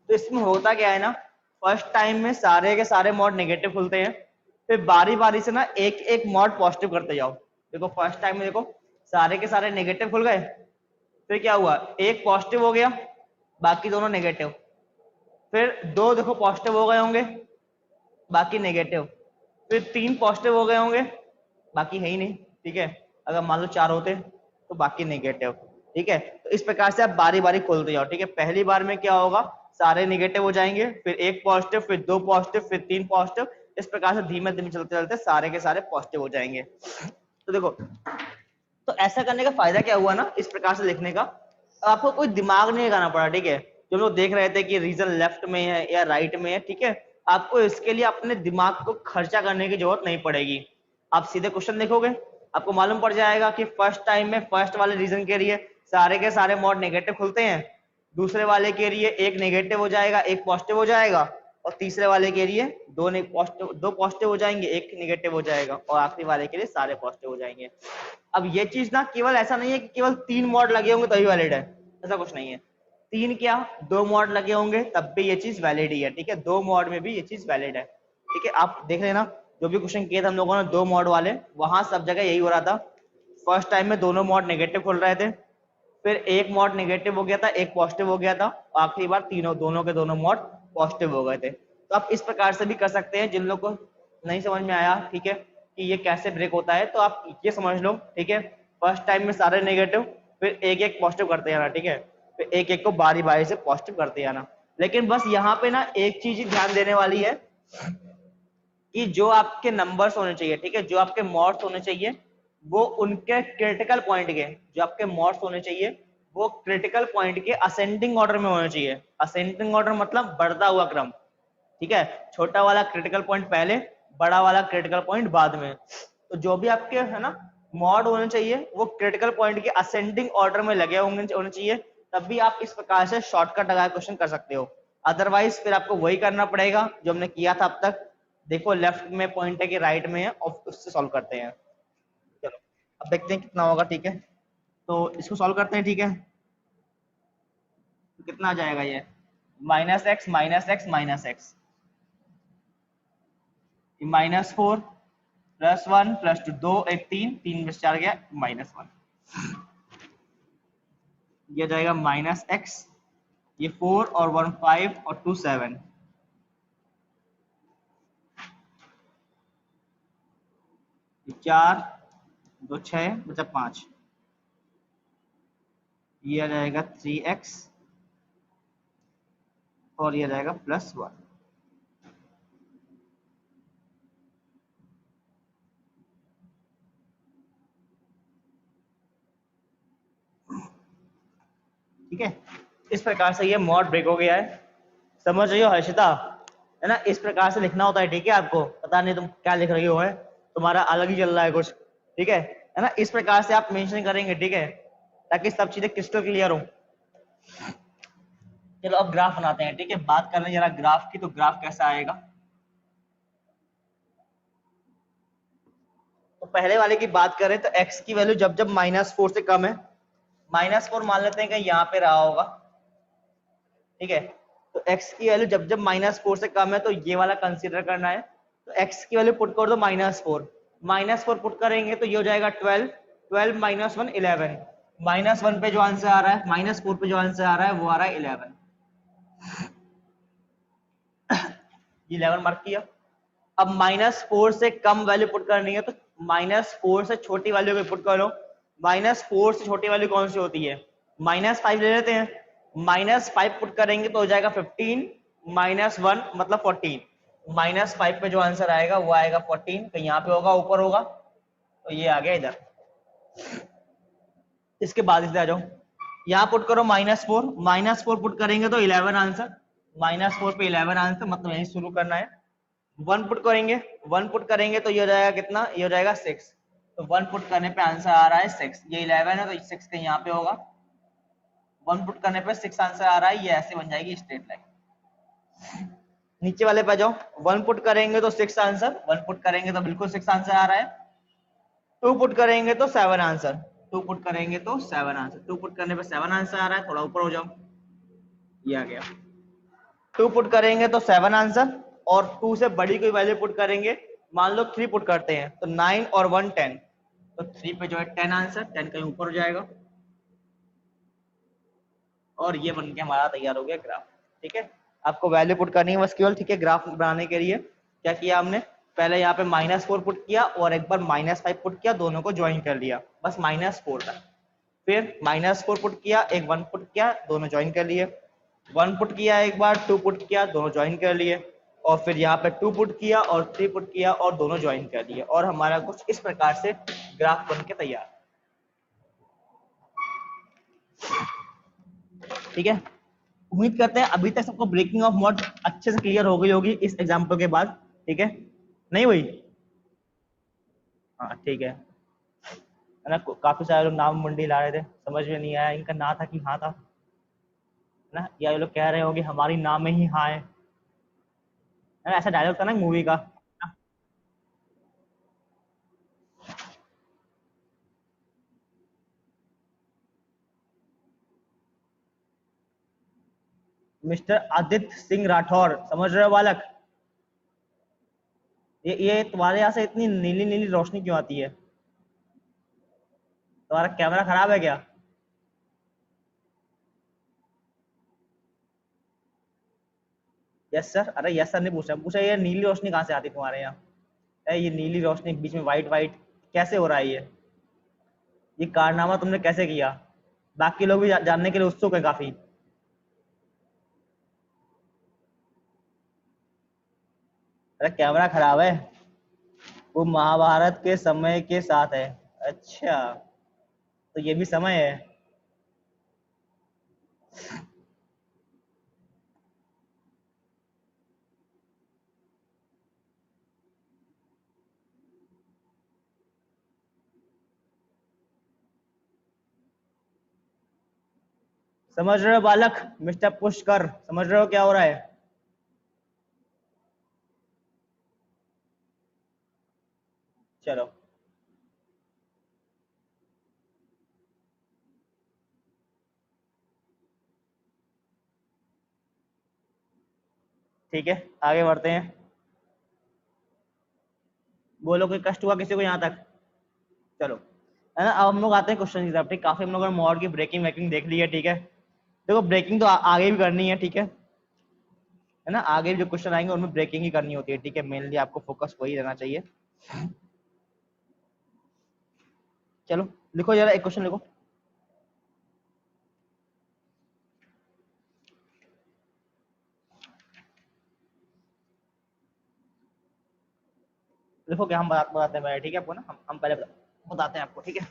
तो इसमें होता क्या है ना, फर्स्ट टाइम में सारे के सारे मॉड नेगेटिव खुलते हैं, फिर बारी बारी से ना एक एक मॉड पॉजिटिव करते जाओ। देखो फर्स्ट टाइम में देखो सारे के सारे नेगेटिव खुल गए, फिर क्या हुआ, एक पॉजिटिव हो गया, बाकी दोनों नेगेटिव, फिर 2 देखो पॉजिटिव हो गए होंगे, बाकी नेगेटिव, फिर 3 पॉजिटिव हो गए होंगे, बाकी है ही नहीं, ठीक है। अगर मान लो 4 होते तो बाकी नेगेटिव, ठीक है। तो इस प्रकार से आप बारी बारी खोलते जाओ, ठीक है। पहली बार में क्या होगा, सारे नेगेटिव हो जाएंगे, फिर 1 पॉजिटिव, फिर 2 पॉजिटिव, फिर 3 पॉजिटिव, इस प्रकार से धीमे धीमे चलते चलते सारे के सारे पॉजिटिव हो जाएंगे। तो देखो, तो ऐसा करने का फायदा क्या हुआ ना, इस प्रकार से लिखने का, आपको कोई दिमाग नहीं लगाना पड़ा, ठीक है। जो लोग देख रहे थे कि रीजन लेफ्ट में है या राइट में है, ठीक है, आपको इसके लिए अपने दिमाग को खर्चा करने की जरूरत नहीं पड़ेगी। आप सीधे क्वेश्चन लिखोगे, आपको मालूम पड़ जाएगा कि फर्स्ट टाइम में फर्स्ट वाले रीजन के लिए सारे के सारे मॉड नेगेटिव खुलते हैं, दूसरे वाले के लिए एक नेगेटिव हो जाएगा, एक पॉजिटिव हो जाएगा, और तीसरे वाले के लिए दो पॉजिटिव हो जाएंगे, एक नेगेटिव हो जाएगा, और आखिरी वाले के लिए सारे पॉजिटिव हो जाएंगे। अब ये चीज ना केवल ऐसा नहीं है कि केवल 3 मॉड लगे होंगे तभी वैलिड है, ऐसा कुछ नहीं है। 3 क्या 2 मॉड लगे होंगे तब भी ये चीज वैलिड ही है, ठीक है। 2 मॉड में भी ये चीज वैलिड है, ठीक है। आप देख लेना जो भी क्वेश्चन किए थे हम लोगों ने 2 मॉड वाले, वहां सब जगह यही हो रहा था। फर्स्ट टाइम में दोनों मॉड नेगेटिव खुल रहे थे, फिर एक मॉड नेगेटिव हो गया था, एक पॉजिटिव हो गया था, और आखिरी बार दोनों के दोनों मॉड पॉजिटिव हो गए थे। तो आप इस प्रकार से भी कर सकते हैं, जिन लोगों को नहीं समझ में आया, ठीक है, कि ये कैसे ब्रेक होता है, तो आप ये समझ लो, ठीक है। फर्स्ट टाइम में सारे नेगेटिव, फिर एक एक पॉजिटिव करते जाना, ठीक है, फिर एक एक को बारी बारी से पॉजिटिव करते जाना। लेकिन बस यहाँ पे ना एक चीज ही ध्यान देने वाली है कि जो आपके नंबर्स होने चाहिए, ठीक है, जो आपके मॉड्स होने चाहिए वो उनके क्रिटिकल पॉइंट के, जो आपके मॉड्स होने चाहिए वो क्रिटिकल पॉइंट के असेंडिंग ऑर्डर में होने चाहिए। असेंडिंग ऑर्डर मतलब बढ़ता हुआ क्रम, ठीक है। छोटा वाला क्रिटिकल पॉइंट पहले, बड़ा वाला क्रिटिकल पॉइंट बाद में। तो जो भी आपके है ना मॉड होने चाहिए वो क्रिटिकल पॉइंट के असेंडिंग ऑर्डर में लगे होने चाहिए, तब भी आप इस प्रकार से शॉर्टकट लगा क्वेश्चन कर सकते हो। अदरवाइज फिर आपको वही करना पड़ेगा जो हमने किया था अब तक। देखो लेफ्ट में पॉइंट है कि राइट में है, और उससे सॉल्व करते हैं। चलो अब देखते हैं कितना होगा। ठीक है, तो इसको सॉल्व करते हैं। ठीक है, तो कितना आ जाएगा ये, minus x minus x minus x, -4 +1 +2, 2 1 3, 3 में 4 गया, -1। ये जाएगा -x, ये 4 और 1 5 और 2 7, ये 4 2 6 बचा 5, ये आ जाएगा 3x और ये आ जाएगा +1। ठीक है, इस प्रकार से ये मॉड ब्रेक हो गया है। समझ रही हो हर्षिता, है ना? इस प्रकार से लिखना होता है। ठीक है, आपको पता नहीं तुम क्या लिख रही हो, है तुम्हारा अलग ही चल रहा है कुछ। ठीक है ना? इस प्रकार से आप मेंशन करेंगे। ठीक है, ताकि सब चीजें क्रिस्टल क्लियर हो। चलो अब ग्राफ बनाते हैं। ठीक है, बात कर रहे हैं जरा ग्राफ की, तो ग्राफ कैसा आएगा। तो पहले वाले की बात करें तो x की वैल्यू जब जब -4 से कम है, -4 मान लेते हैं कि यहाँ पे रहा होगा। ठीक है, तो x की वैल्यू जब जब -4 से कम है तो ये वाला कंसीडर करना है। तो x की वैल्यू पुट कर दो -4, -4 पुट करेंगे तो ये हो जाएगा 12, 12 -1 11, -1 पे जो आंसर आ रहा है, -4 पे जो आंसर आ रहा है वो आ रहा है 11। ये 11 मार्क किया। अब -4 से कम वैल्यू पुट करनी है तो -4 से छोटी वैल्यू को पुट करो। -4 से छोटी वैल्यू कौन सी होती है, -5 ले लेते हैं। -5 पुट करेंगे तो हो जाएगा 15, -1 मतलब 14, -5 पे जो आंसर आएगा वो आएगा 14। तो यहाँ पे होगा, ऊपर होगा, तो ये आ गया इधर। इसके बाद इधर आ जाओ, यहाँ पुट करो -4 पुट करेंगे तो 11 आंसर, -4 पे 11 आंसर, मतलब यही शुरू करना है। 1 पुट करेंगे, 1 पुट करेंगे तो ये हो जाएगा कितना, ये हो जाएगा 6। तो 1 पुट करने पे आंसर आ रहा है 6, ये 11 है तो 6 कहीं यहाँ पे होगा। 1 पुट करने पे 6 आंसर आ रहा है, ये ऐसे बन जाएगी स्ट्रेट लाइन। नीचे वाले पे जाओ, 1 पुट करेंगे तो 6 आंसर, 1 पुट करेंगे तो बिल्कुल 6 आंसर आ रहा है। 2 पुट करेंगे तो 7 आंसर, 2 पुट करेंगे तो 7 आंसर, 2 पुट करने पे 7 आंसर आ रहा है। थोड़ा ऊपर हो जाओ, ये आ गया। 2 पुट करेंगे तो 7 आंसर, और 2 से बड़ी कोई वैल्यू पुट करेंगे, मान लो 3 पुट करते हैं तो 9 और 1 10, तो 3 पे जो है 10 आंसर, 10 कहीं ऊपर हो जाएगा। और ये बन के हमारा तैयार हो गया ग्राफ। ठीक है, आपको वैल्यू पुट करनी है बस केवल। ठीक है, ग्राफ बनाने के लिए क्या किया हमने, पहले यहाँ पे -4 पुट किया और एक बार -5 पुट किया, दोनों को ज्वाइन कर लिया, बस -4 तक। फिर -4 पुट किया, एक 1 पुट किया, दोनों ज्वाइन कर लिए। 1 पुट किया एक बार, 2 पुट किया, दोनों ज्वाइन कर लिए। और फिर यहाँ पे 2 पुट किया और 3 पुट किया और दोनों ज्वाइन कर लिए, और हमारा कुछ इस प्रकार से ग्राफ बन के तैयार। ठीक है, उम्मीद करते हैं अभी तक सबको ब्रेकिंग ऑफ मॉड अच्छे से क्लियर हो गई होगी इस एग्जाम्पल के बाद। ठीक है, नहीं हुई? हाँ ठीक है ना? काफी सारे लोग नाम मंडी ला रहे थे, समझ में नहीं आया इनका ना था कि हाँ था, है ना? या ये लोग कह रहे होंगे हमारी नाम में ही हाँ है ना? ऐसा डायलॉग था ना मूवी का, मिस्टर आदित्य सिंह राठौर, समझ रहे हो बालक? ये तुम्हारे यहाँ से इतनी नीली नीली रोशनी क्यों आती है? तुम्हारा कैमरा खराब है क्या? यस सर, अरे यस सर नहीं पूछा, पूछा ये नीली रोशनी कहाँ से आती है तुम्हारे यहाँ? ये नीली रोशनी बीच में व्हाइट व्हाइट कैसे हो रहा है ये कारनामा तुमने कैसे किया? बाकी लोग भी जानने के लिए उत्सुक है काफी। अरे कैमरा खराब है, वो महाभारत के समय के साथ है। अच्छा, तो ये भी समय है। समझ रहे हो बालक? मिस्टर पुष्कर, समझ रहे हो क्या हो रहा है? चलो ठीक है, आगे बढ़ते हैं। बोलो कोई कष्ट हुआ किसी को यहाँ तक? चलो है ना, अब हम लोग आते हैं क्वेश्चन की तरफ। ठीक, काफी हम लोगों ने मॉड की ब्रेकिंग वेकिंग देख ली है। ठीक है, देखो ब्रेकिंग तो आगे भी करनी है। ठीक है ना, आगे भी जो क्वेश्चन आएंगे उनमें ब्रेकिंग ही करनी होती है। ठीक है, मेनली आपको फोकस वही रहना चाहिए। चलो लिखो जरा, एक क्वेश्चन लिखो। लिखो क्या, हम बताते हैं पहले। ठीक है आपको ना, हम पहले बताते हैं आपको। ठीक है,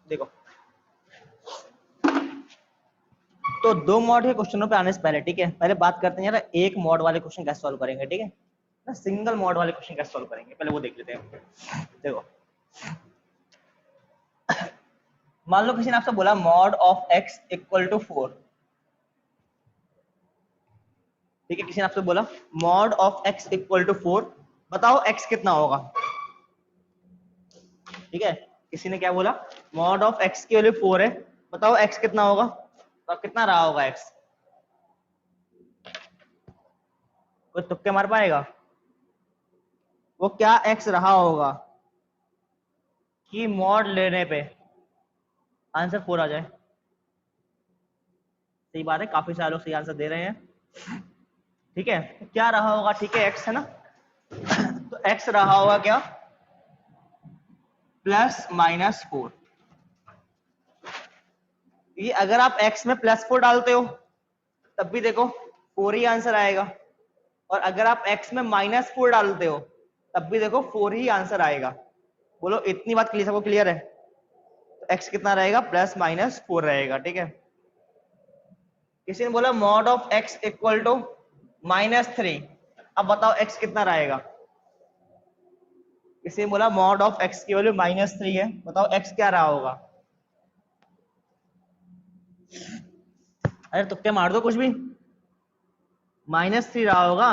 देखो तो दो मॉड के क्वेश्चनों पे आने से पहले, ठीक है, पहले बात करते हैं यार एक मॉड वाले क्वेश्चन कैसे सॉल्व करेंगे। ठीक है ना, सिंगल मॉड वाले क्वेश्चन कैसे सॉल्व करेंगे पहले वो देख लेते हैं। देखो मान लो किसी ने आपसे बोला mod of x equal to 4। ठीक है, किसी ने आपसे बोला mod of x equal to 4, बताओ एक्स कितना होगा। ठीक है, किसी ने क्या बोला, मॉड ऑफ एक्स की वैल्यू 4 है, बताओ एक्स कितना होगा। तो कितना रहा होगा एक्स? कोई तुक्के मार पाएगा? वो क्या एक्स रहा होगा कि मॉड लेने पे आंसर 4 आ जाए? सही बात है, काफी सारे लोग सही आंसर दे रहे हैं। ठीक है, तो क्या रहा होगा? ठीक है, एक्स है ना, तो एक्स रहा होगा क्या, +-4। ये अगर आप x में +4 डालते हो तब भी देखो 4 ही आंसर आएगा, और अगर आप x में -4 डालते हो तब भी देखो 4 ही आंसर आएगा। बोलो इतनी बात क्लियर, सबको क्लियर है? तो x कितना रहेगा, +-4 रहेगा। ठीक है, किसी ने बोला mod of x equal to -3, अब बताओ x कितना रहेगा। किसी ने बोला मॉड ऑफ x की वैल्यू -3 है, बताओ x क्या रहा होगा। अरे तुक्के मार दो कुछ भी, -3 रहा होगा।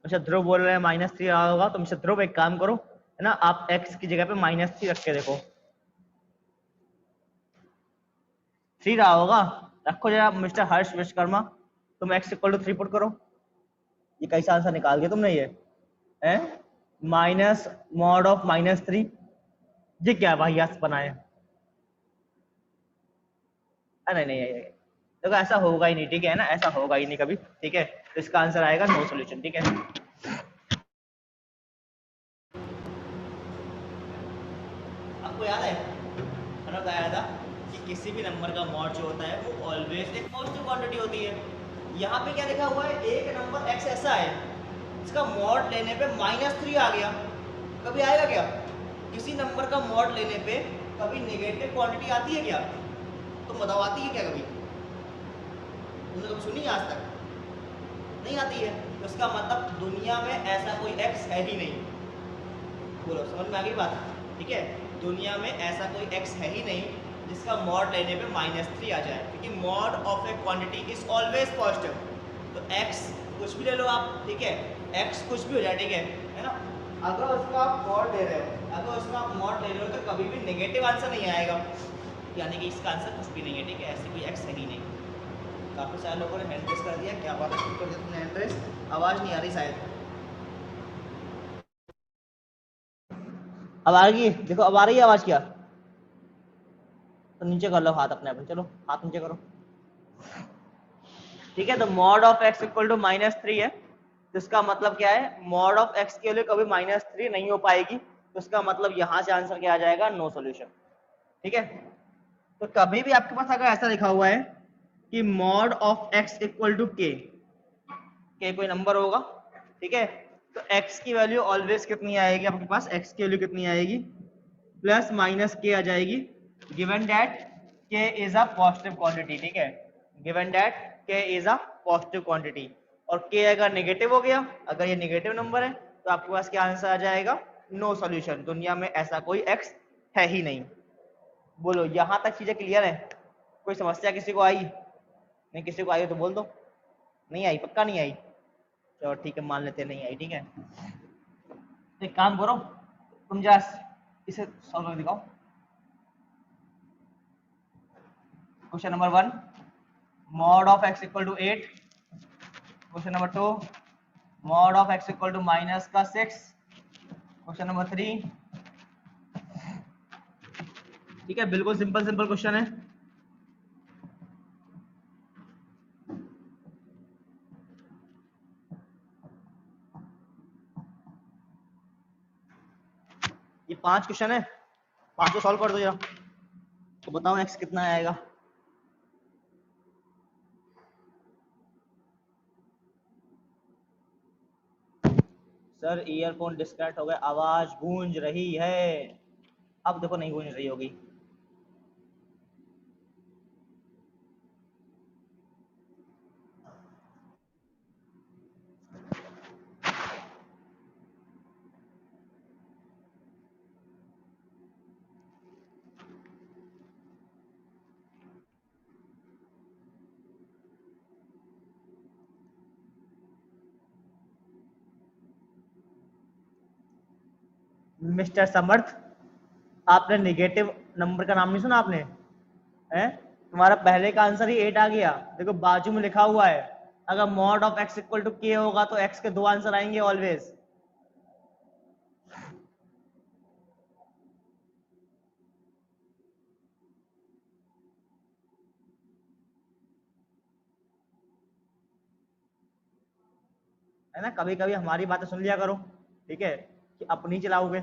मिस्टर ध्रुव बोल रहे हैं -3 रहा होगा, तो मिस्टर ध्रुव एक काम करो है ना, आप x की जगह पे -3 रख के देखो, 3 रहा होगा। रखो जरा मिस्टर हर्ष विश्वकर्मा, तुम x इक्वल टू 3 पुट करो। ये कैसा आंसर निकाल दिया तुमने ये है, माइनस मॉड ऑफ -3। ये क्या भाई याद बनाए? नहीं नहीं नहीं, देखो ऐसा होगा ही नहीं। ठीक है ना, ऐसा होगा ही नहीं कभी। ठीक है, तो इसका आंसर आएगा नो सॉल्यूशन। ठीक है, आपको याद है मैंने बताया था कि किसी भी नंबर का मॉड जो होता है वो ऑलवेज एक पॉजिटिव क्वांटिटी होती है। यहाँ पे क्या लिखा हुआ है, एक नंबर x ऐसा है इसका मॉड लेने पे -3 आ गया, कभी आएगा क्या? किसी नंबर का मॉड लेने पे कभी नेगेटिव क्वांटिटी आती है क्या? तो बताओ आती है क्या? कभी तुमने कभी सुनी आज तक? नहीं आती है। तो इसका मतलब दुनिया में ऐसा कोई x है ही नहीं। बोलो समझ में आ गई बात? ठीक है, दुनिया में ऐसा कोई x है ही नहीं जिसका मॉड लेने पे -3 आ जाए, क्योंकि mod of A quantity is always positive. तो x कुछ भी ले लो आप, ठीक है, x कुछ भी हो जाए, ठीक है ना, अगर उसका आप मॉड ले रहे हो, अगर उसका आप मॉड ले रहे हो तो कभी भी नेगेटिव आंसर नहीं आएगा, यानी कि इसका आंसर कुछ भी नहीं है। ठीक है, ऐसी कोई x है ही नहीं। काफ़ी सारे लोगों ने हैंड रेस कर दिया, क्या बात है, शुरू कर दिया तुमने हैंड रेस, आवाज़ नहीं आ रही शायद। अब आ रही है, देखो अब आ रही है आवाज़ क्या? तो नीचे कर लो हाथ अपने अपने, चलो हाथ नीचे करो। ठीक है, तो mod of x equal to -3 है, तो इसका मतलब क्या है, मॉड ऑफ x के लिए कभी -3 नहीं हो पाएगी, तो इसका मतलब यहां से आंसर क्या आ जाएगा, नो सॉल्यूशन। ठीक है, तो कभी भी आपके पास अगर ऐसा लिखा हुआ है कि mod of x equal to k, कोई नंबर होगा, ठीक है, तो x की वैल्यू ऑलवेज कितनी आएगी आपके पास, x की वैल्यू कितनी आएगी, प्लस माइनस के आ जाएगी, given that k is a positive quantity, ठीक है, given that k is a positive quantity. और k अगर नेगेटिव हो गया, अगर ये नेगेटिव नंबर है तो आपके पास क्या आंसर आ जाएगा, नो सॉल्यूशन, दुनिया में ऐसा कोई x है ही नहीं। बोलो यहां तक चीजें क्लियर है, कोई समस्या किसी को आई, नहीं किसी को आई हो तो बोल दो, नहीं आई, पक्का नहीं आई, चलो ठीक है मान लेते नहीं आई, ठीक है। तो एक काम करो, तुम जरा इसे सॉल्व कर दिखाओ। Question number 1, mod of x equal to 8, question number 2, mod of x equal to minus का 6, क्वेश्चन नंबर 3, ठीक है, बिल्कुल सिंपल सिंपल क्वेश्चन है। ये 5 क्वेश्चन है, 5 को सॉल्व कर दो जरा, तो बताओ x कितना आएगा। सर ईयरफोन डिस्कनेक्ट हो गए, आवाज गूंज रही है, अब देखो नहीं गूंज रही होगी। मिस्टर समर्थ, आपने नेगेटिव नंबर का नाम नहीं सुना आपने, हैं? तुम्हारा पहले का आंसर ही 8 आ गया, देखो बाजू में लिखा हुआ है, अगर mod of x equal to k होगा तो x के 2 आंसर आएंगे ऑलवेज। है ना, कभी कभी हमारी बातें सुन लिया करो, ठीक है, कि अपनी चलाओगे।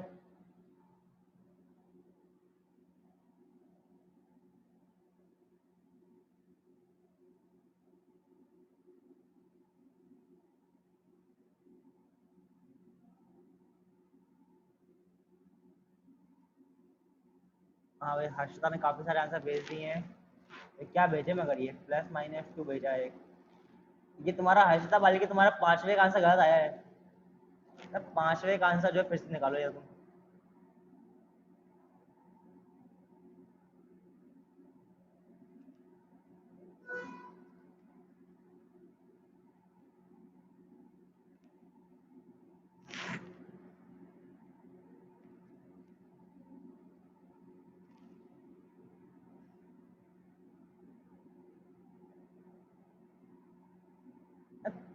हाँ भाई, हर्षिता ने काफी सारे आंसर भेज दिए हैं। ये क्या भेजे मगर, ये प्लस माइनस 2 भेजा है। ये तुम्हारा हर्षिता वाली के तुम्हारा 5वें का आंसर गलत आया है, 5वें का आंसर जो है फिर से निकालो यार तुम।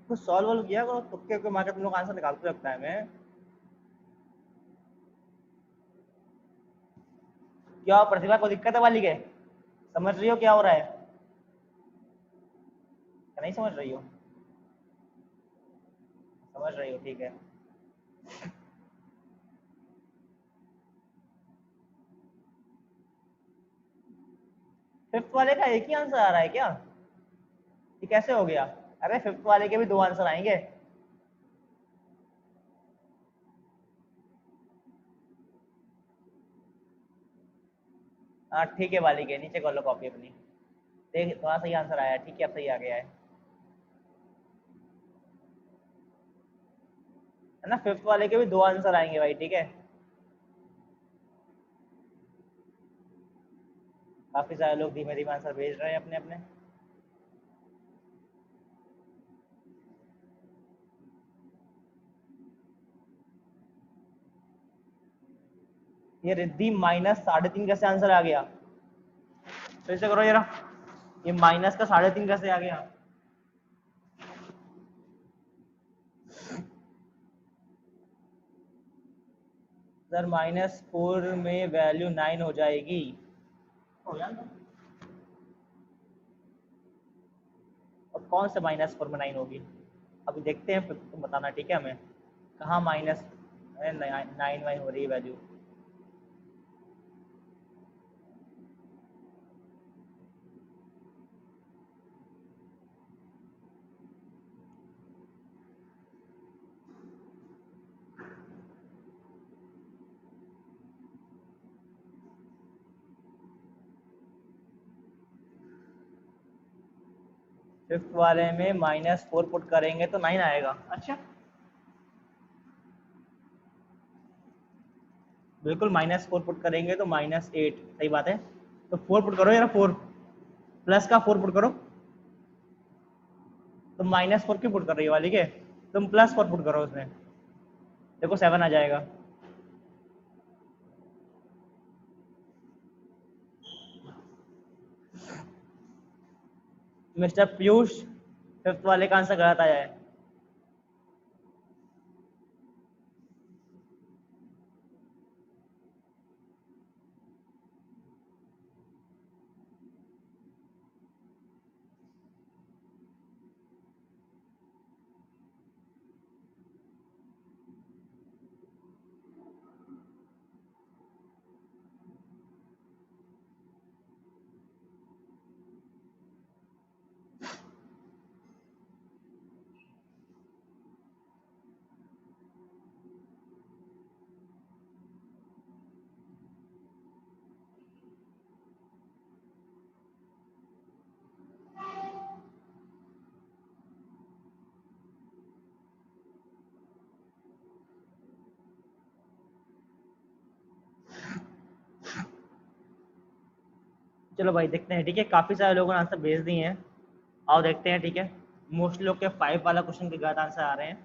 कुछ सॉल्व वॉल्व किया करो, तुक्के के मार के तुम लोग आंसर निकालते लगता है मैं। क्या प्रतिभा को दिक्कत है वाली के, समझ रही हो क्या हो रहा है, क्या नहीं समझ रही हो, समझ रही हो, ठीक है। फिफ्थ वाले का एक ही आंसर आ रहा है क्या, ये कैसे हो गया, अरे फिफ्थ वाले के भी 2 आंसर आएंगे। हाँ ठीक है वाली के नीचे कर लो कॉपी अपनी, देख थोड़ा सही आंसर आया, ठीक है अब सही आ गया है ना, फिफ्थ वाले के भी 2 आंसर आएंगे भाई, ठीक है। काफी सारे लोग धीमे धीमे आंसर भेज रहे हैं अपने अपने। ये रिद्धि माइनस 3.5 कैसे आंसर आ गया, फिर से करो जरा, ये माइनस का 3.5 कैसे आ गया। सर -4 में वैल्यू 9 हो जाएगी, हो जाएगा। और कौन से -4 में 9 होगी, अभी देखते हैं फिर तुम बताना, ठीक है, हमें कहाँ माइनस 9 वाइन हो रही है वैल्यू। फिफ्थ वाले में -4 पुट करेंगे तो 9 आएगा। अच्छा, बिल्कुल -4 पुट करेंगे तो -8, सही बात है। तो 4 पुट करो यार, 4 प्लस का 4 पुट करो। तुम -4 क्यों पुट कर रही हो वाली के, तुम +4 पुट करो उसमें, देखो 7 आ जाएगा। मिस्टर पीयूष, फिफ्थ वाले का आंसर गलत आया है। चलो भाई देखते हैं, ठीक है, काफी सारे लोगों ने आंसर भेज दिए हैं। आओ देखते हैं, ठीक है। मोस्ट लोग के 5 वाला क्वेश्चन के गलत आंसर आ रहे हैं,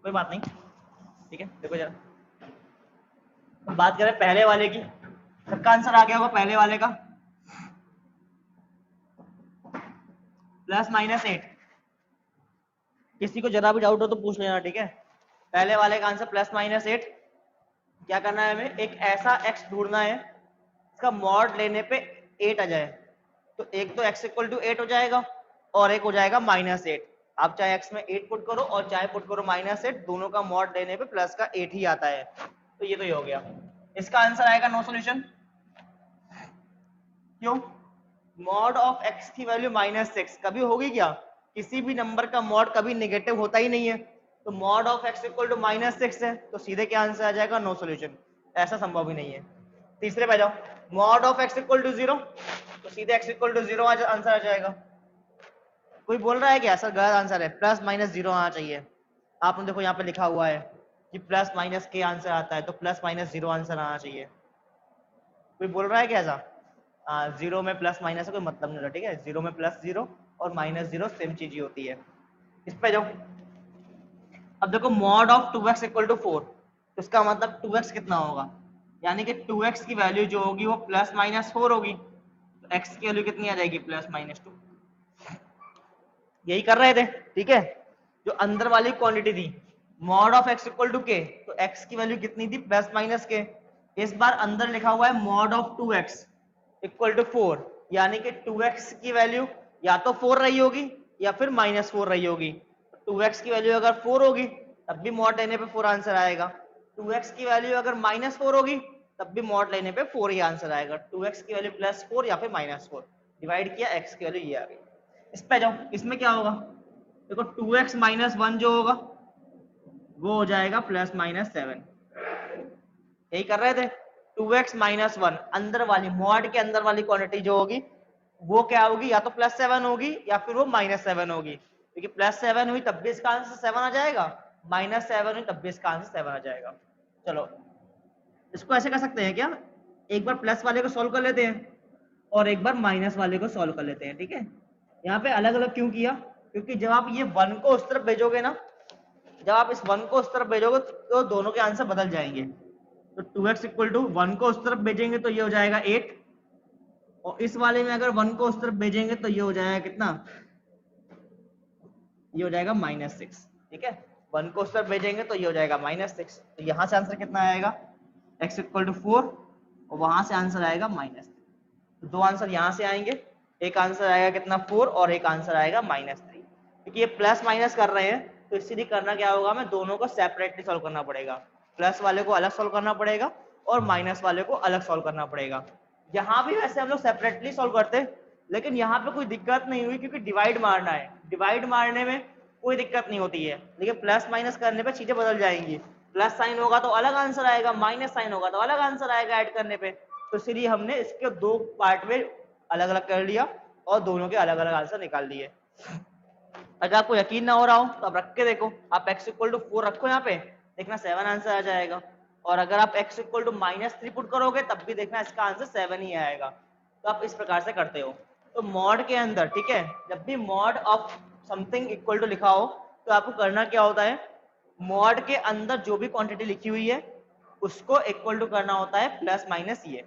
कोई बात नहीं, ठीक है। देखो जरा, हम बात करें पहले वाले की, सबका आंसर आ गया होगा पहले वाले का, +-8। किसी को जरा भी डाउट हो तो पूछ लेना, ठीक है। पहले वाले का आंसर +-8। क्या करना है हमें, एक ऐसा x ढूंढना है इसका मॉड लेने पे 8 आ जाए। तो एक तो x इक्वल टू 8 हो जाएगा और एक हो जाएगा -8। आप चाहे x में 8 पुट करो और चाहे पुट करो -8, दोनों का मॉड लेने पे प्लस का 8 ही आता है। तो ये हो गया, इसका आंसर आएगा नो सॉल्यूशन। क्यों, मॉड ऑफ x की वैल्यू -6 कभी होगी क्या, किसी भी नंबर का मॉड कभी नेगेटिव होता ही नहीं है। तो mod of x equal to -6 है, तो सीधे क्या आंसर आ जाएगा, नो सॉल्यूशन, ऐसा संभव ही नहीं है। तीसरे पे जाओ, mod of x equal to 0, तो सीधे x इक्वल टू 0 आंसर आ जाएगा। कोई बोल रहा है क्या सर गलत आंसर है, +-0 आना चाहिए। आपने देखो यहाँ पे लिखा हुआ है कि +-k आंसर आता है, तो +-0 आंसर आना चाहिए। कोई बोल रहा है क्या ऐसा, 0 में +- का कोई मतलब नहीं होता, ठीक है। 0 में +0 और -0 सेम चीज ही होती है। इस पे जाओ, अब देखो mod of 2x equal to 4, तो इसका मतलब 2x कितना होगा, यानी कि 2x की वैल्यू जो होगी वो +-4 होगी। तो x की वैल्यू कितनी आ जाएगी, +-2। यही कर रहे थे, ठीक है। जो अंदर वाली क्वांटिटी थी mod of x equal to k, तो x की वैल्यू कितनी थी, +-k। इस बार अंदर लिखा हुआ है mod of 2x equal to 4, यानी कि 2x की वैल्यू या तो 4 रही होगी या फिर -4 रही होगी। 2x की वैल्यू अगर 4 होगी तब भी मॉड लेने पे 4 आंसर आएगा। 2x की वैल्यू अगर -4 होगी तब भी मॉड लेने पे 4 ही आंसर आएगा। 2x की वैल्यू +4 या फिर -4, डिवाइड किया, x की वैल्यू ये आ गई। इस पे जाओ, इसमें क्या होगा, देखो 2x - 1 जो होगा वो हो जाएगा +-7। यही कर रहे थे, 2x - 1 अंदर वाली मॉड के अंदर वाली क्वांटिटी जो होगी वो क्या होगी, या तो +7 होगी या फिर वो -7 होगी। क्योंकि +7 हुई तब भी इसका आंसर 7 आ जाएगा, -7 हुई तब भी इसका आंसर 7 आ जाएगा। चलो इसको ऐसे कर सकते हैं क्या, एक बार प्लस वाले को सॉल्व कर लेते हैं और एक बार माइनस वाले को सॉल्व कर लेते हैं, ठीक है। यहाँ पे अलग अलग क्यों किया, क्योंकि जब आप ये 1 को उस तरफ भेजोगे ना, जब आप इस 1 को उस तरफ भेजोगे तो दोनों के आंसर बदल जाएंगे। तो 2x इक्वल टू 1 को उस तरफ भेजेंगे तो ये हो जाएगा 8, और इस वाले में अगर 1 को उस तरफ भेजेंगे तो ये हो जाएगा कितना, ये हो जाएगा -6, ठीक है। 1 को उस तरफ भेजेंगे तो ये हो जाएगा -6। तो यहाँ से आंसर कितना आएगा, x इक्वल टू 4, और वहां से आंसर आएगा -3। तो दो आंसर यहाँ से आएंगे, एक आंसर आएगा कितना 4 और एक आंसर आएगा -3। क्योंकि ये प्लस माइनस कर रहे हैं तो इसीलिए करना क्या होगा, हमें दोनों को सेपरेटली सॉल्व करना पड़ेगा। प्लस वाले को अलग सॉल्व करना पड़ेगा और माइनस वाले को अलग सॉल्व करना पड़ेगा। यहाँ भी वैसे हम लोग सेपरेटली सॉल्व करते, लेकिन यहाँ पे कोई दिक्कत नहीं हुई क्योंकि डिवाइड मारना है, डिवाइड मारने में कोई दिक्कत नहीं होती है। लेकिन प्लस माइनस करने पे चीजें बदल जाएंगी, प्लस साइन होगा तो अलग आंसर आएगा, माइनस साइन होगा तो अलग आंसर आएगा ऐड करने पे। तो इसलिए हमने इसके दो पार्ट में अलग अलग कर लिया और दोनों के अलग अलग आंसर निकाल लिए। अगर आपको यकीन ना हो रहा हो तो आप रख के देखो, आप x इक्वल टू 4 रखो यहाँ पे, देखना 7 आंसर आ जाएगा। और अगर आप x इक्वल टू -3 पुट करोगे तब भी देखना इसका आंसर 7 ही आएगा। तो आप इस प्रकार से करते हो। तो मॉड के अंदर, ठीक है, जब भी mod of something equal to लिखा हो तो आपको करना क्या होता है, मॉड के अंदर जो भी क्वांटिटी लिखी हुई है उसको इक्वल टू करना होता है प्लस माइनस ये।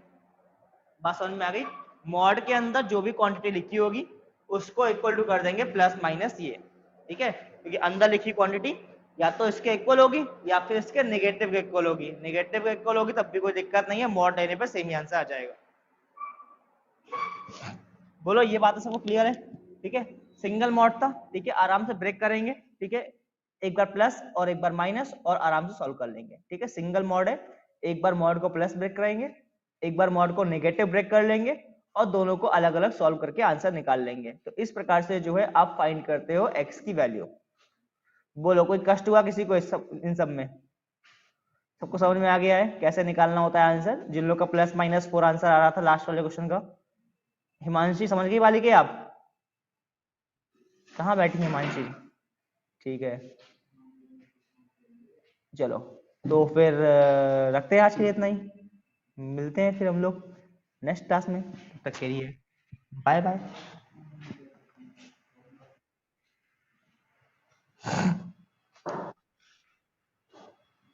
बात समझ में आ गई? मॉड के अंदर जो भी क्वांटिटी लिखी होगी उसको इक्वल टू कर देंगे प्लस माइनस ये, ठीक है, क्योंकि अंदर लिखी क्वांटिटी या तो इसके इक्वल होगी या फिर इसके नेगेटिव के इक्वल होगी। नेगेटिव के इक्वल होगी तब भी कोई दिक्कत नहीं है, मॉड लेने पर सेम ही आंसर आ जाएगा। बोलो ये बात सबको क्लियर है? ठीक है, सिंगल मॉड था, ठीक है, आराम से ब्रेक करेंगे, ठीक है, एक बार प्लस और एक बार माइनस और आराम से सॉल्व कर लेंगे। ठीक है, सिंगल मॉड है, एक बार मॉड को प्लस ब्रेक करेंगे, एक बार मॉड को नेगेटिव ब्रेक कर लेंगे और दोनों को अलग अलग सॉल्व करके आंसर निकाल लेंगे। तो इस प्रकार से जो है आप फाइंड करते हो एक्स की वैल्यू। बोलो कोई कष्ट हुआ किसी को इन सब में? सबको समझ में आ गया है कैसे निकालना होता है आंसर? जिन लोग का प्लस माइनस 4 आंसर आ रहा था लास्ट वाले क्वेश्चन का, हिमांशी समझ गई वाली के आप? कहाँ बैठी हिमांशी? ठीक है, चलो तो फिर रखते हैं आज के लिए इतना ही। मिलते हैं फिर हम लोग नेक्स्ट क्लास में, तब तक के लिए बाय बाय।